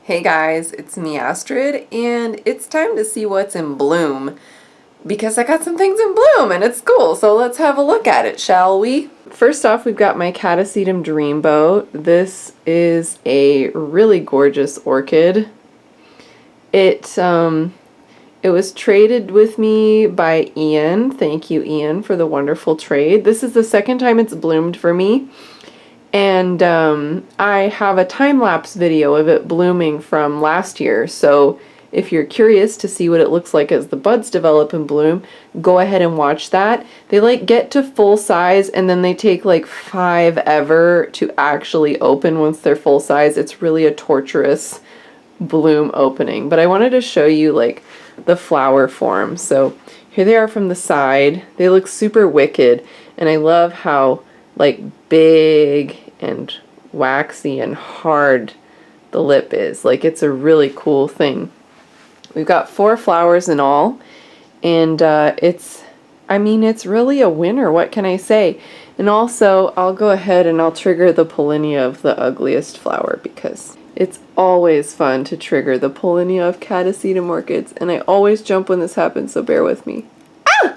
Hey guys, it's me Astrid, and it's time to see what's in bloom because I got some things in bloom and it's cool, so let's have a look at it, shall we? First off, we've got my Catasetum Dreamboat. This is a really gorgeous orchid. It was traded with me by Ian. Thank you, Ian, for the wonderful trade. This is the second time it's bloomed for me. And I have a time-lapse video of it blooming from last year, so if you're curious to see what it looks like as the buds develop and bloom, go ahead and watch that. They like get to full size and then they take like 5 ever to actually open once they're full size. It's really a torturous bloom opening, but I wanted to show you like the flower form. So here they are from the side. They look super wicked, and I love how like big and waxy and hard the lip is. Like, it's a really cool thing. We've got 4 flowers in all, and it's really a winner. What can I say? And also, I'll go ahead and I'll trigger the pollinia of the ugliest flower because it's always fun to trigger the pollinia of Catasetum orchids, and I always jump when this happens, so bear with me. Ah!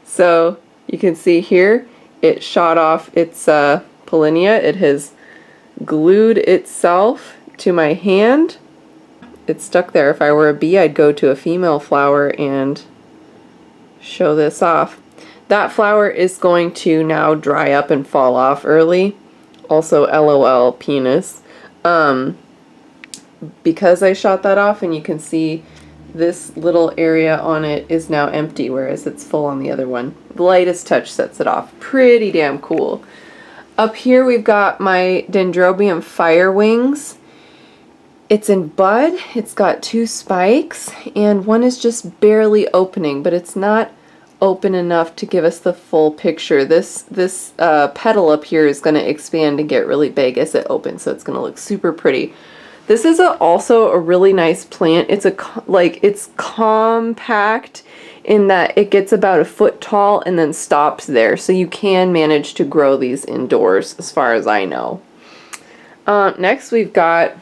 So you can see here, it shot off its pollinia. It has glued itself to my hand. It's stuck there. If I were a bee, I'd go to a female flower and show this off. That flower is going to now dry up and fall off early. Also, LOL penis. Because I shot that off, and you can see this little area on it is now empty, whereas it's full on the other one. The lightest touch sets it off. Pretty damn cool. Up here we've got my Dendrobium Firewings. It's in bud. It's got 2 spikes, and one is just barely opening, but it's not open enough to give us the full picture. This petal up here is going to expand and get really big as it opens, so it's going to look super pretty. This is also a really nice plant. It's it's compact in that it gets about a foot tall and then stops there, so you can manage to grow these indoors as far as I know. Next we've got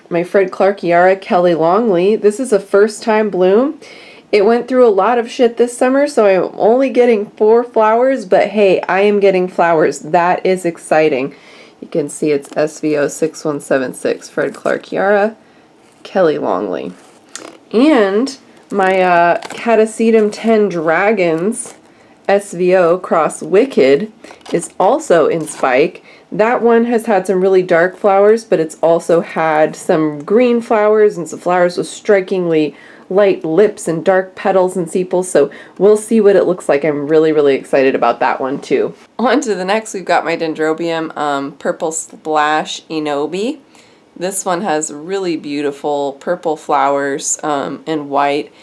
my Fred Clarkiara Kelly Longley. This is a first time bloom. It went through a lot of shit this summer, so I'm only getting 4 flowers, but hey, I am getting flowers. That is exciting. You can see it's SVO 6176 Fred Clarkiara Kelly Longley. And my Catasetum 10 Dragons SVO Cross Wicked is also in spike. That one has had some really dark flowers, but it's also had some green flowers and some flowers with strikingly light lips and dark petals and sepals, so we'll see what it looks like. I'm really, really excited about that one too. On to the next, we've got my Dendrobium Purple Splash Inobi. This one has really beautiful purple flowers and white,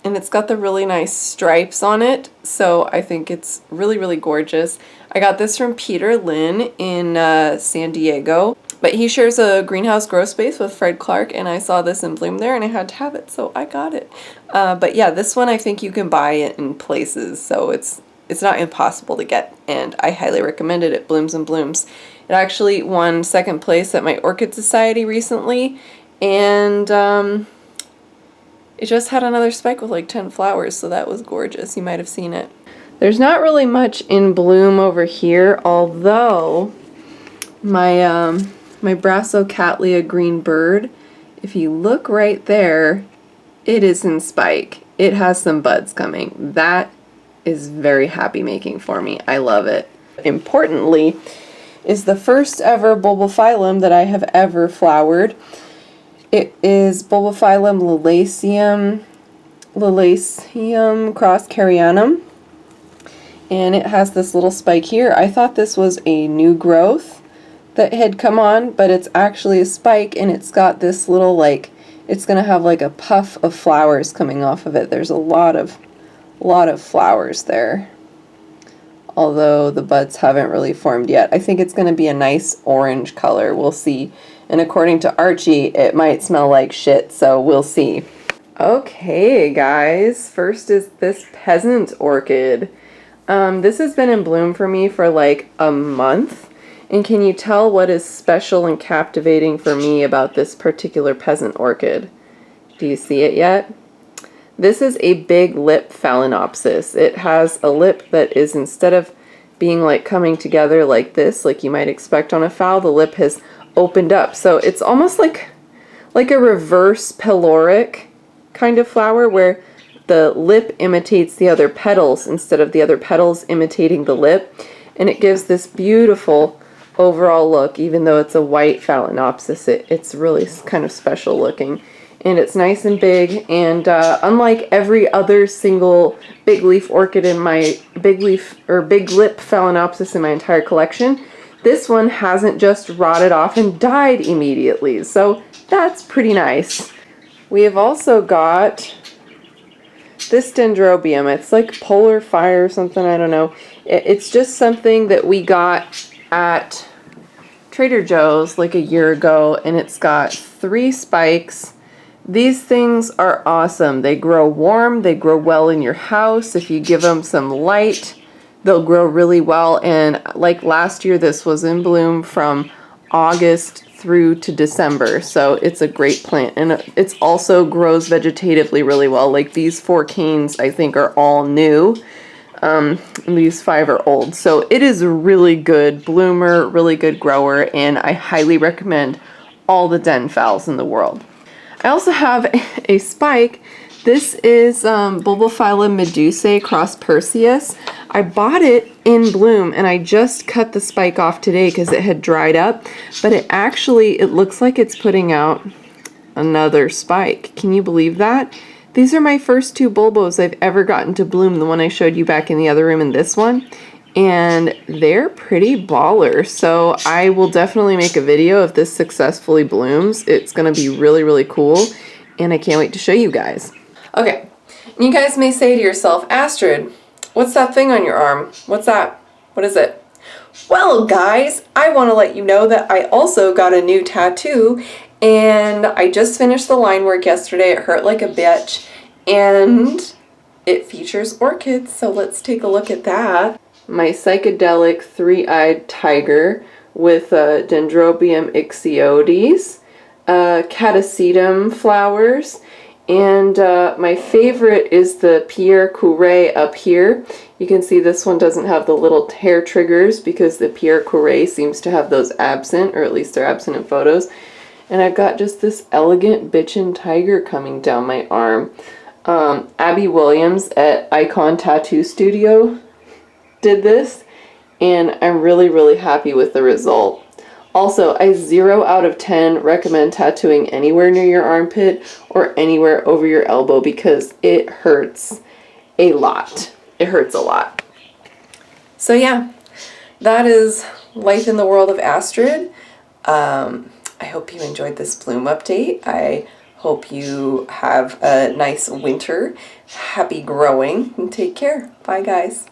and it's got the really nice stripes on it, so I think it's really, really gorgeous. I got this from Peter Lynn in San Diego. But he shares a greenhouse grow space with Fred Clark, and I saw this in bloom there, and I had to have it, so I got it. But yeah, this one I think you can buy it in places, so it's not impossible to get, and I highly recommend it. It blooms and blooms. It actually won 2nd place at my Orchid Society recently, and it just had another spike with like 10 flowers, so that was gorgeous. You might have seen it. There's not really much in bloom over here, although my my Brassocatlia Green Bird, if you look right there, it is in spike. It has some buds coming. That is very happy making for me. I love it. Importantly, is the first ever bulbophyllum that I have ever flowered. It is Bulbophyllum liliaceum cross carianum, and it has this little spike here. I thought this was a new growth that had come on, but it's actually a spike, and it's got this little, like, it's gonna have like a puff of flowers coming off of it. There's a lot of flowers there, although the buds haven't really formed yet. I think it's gonna be a nice orange color. We'll see. And according to Archie, it might smell like shit, so we'll see. Okay, guys, first is this peasant orchid. This has been in bloom for me for like a month. And can you tell what is special and captivating for me about this particular peasant orchid? Do you see it yet? This is a big lip phalaenopsis. It has a lip that is, instead of being like coming together like this, like you might expect on a phal, the lip has opened up. So it's almost like a reverse pyloric kind of flower where the lip imitates the other petals instead of the other petals imitating the lip. And it gives this beautiful overall look. Even though it's a white phalaenopsis, it's really kind of special looking. And it's nice and big, and unlike every other single big leaf orchid in my big lip phalaenopsis in my entire collection, this one hasn't just rotted off and died immediately, so that's pretty nice. We have also got this dendrobium. It's like polar fire or something, I don't know. It's just something that we got at Trader Joe's like a year ago, and it's got 3 spikes. These things are awesome. They grow warm, they grow well in your house. If you give them some light, they'll grow really well. And like last year, this was in bloom from August through to December. So it's a great plant. And it also grows vegetatively really well. Like these 4 canes, I think, are all new. And these 5 are old. So it is a really good bloomer, really good grower, and I highly recommend all the den phals in the world. I also have a spike. This is Bulbophyllum medusae cross Perseus. I bought it in bloom and I just cut the spike off today because it had dried up, but it looks like it's putting out another spike. Can you believe that? These are my first 2 bulbos I've ever gotten to bloom, the one I showed you back in the other room and this one. And they're pretty baller, so I will definitely make a video if this successfully blooms. It's going to be really, really cool, and I can't wait to show you guys. Okay, you guys may say to yourself, Astrid, what's that thing on your arm? What's that? What is it? Well, guys, I want to let you know that I also got a new tattoo, and I just finished the line work yesterday. It hurt like a bitch, and it features orchids, so let's take a look at that. My psychedelic 3-eyed tiger with Dendrobium ixiodes, catasetum flowers, and my favorite is the Pierre Curie up here. You can see this one doesn't have the little hair triggers because the Pierre Curie seems to have those absent, or at least they're absent in photos. And I've got just this elegant bitchin' tiger coming down my arm. Abby Williams at Icon Tattoo Studio did this, and I'm really, really happy with the result. Also, I 0 out of 10 recommend tattooing anywhere near your armpit or anywhere over your elbow because it hurts a lot. It hurts a lot. So yeah, that is life in the world of Astrid. I hope you enjoyed this bloom update. I hope you have a nice winter. Happy growing, and take care. Bye, guys.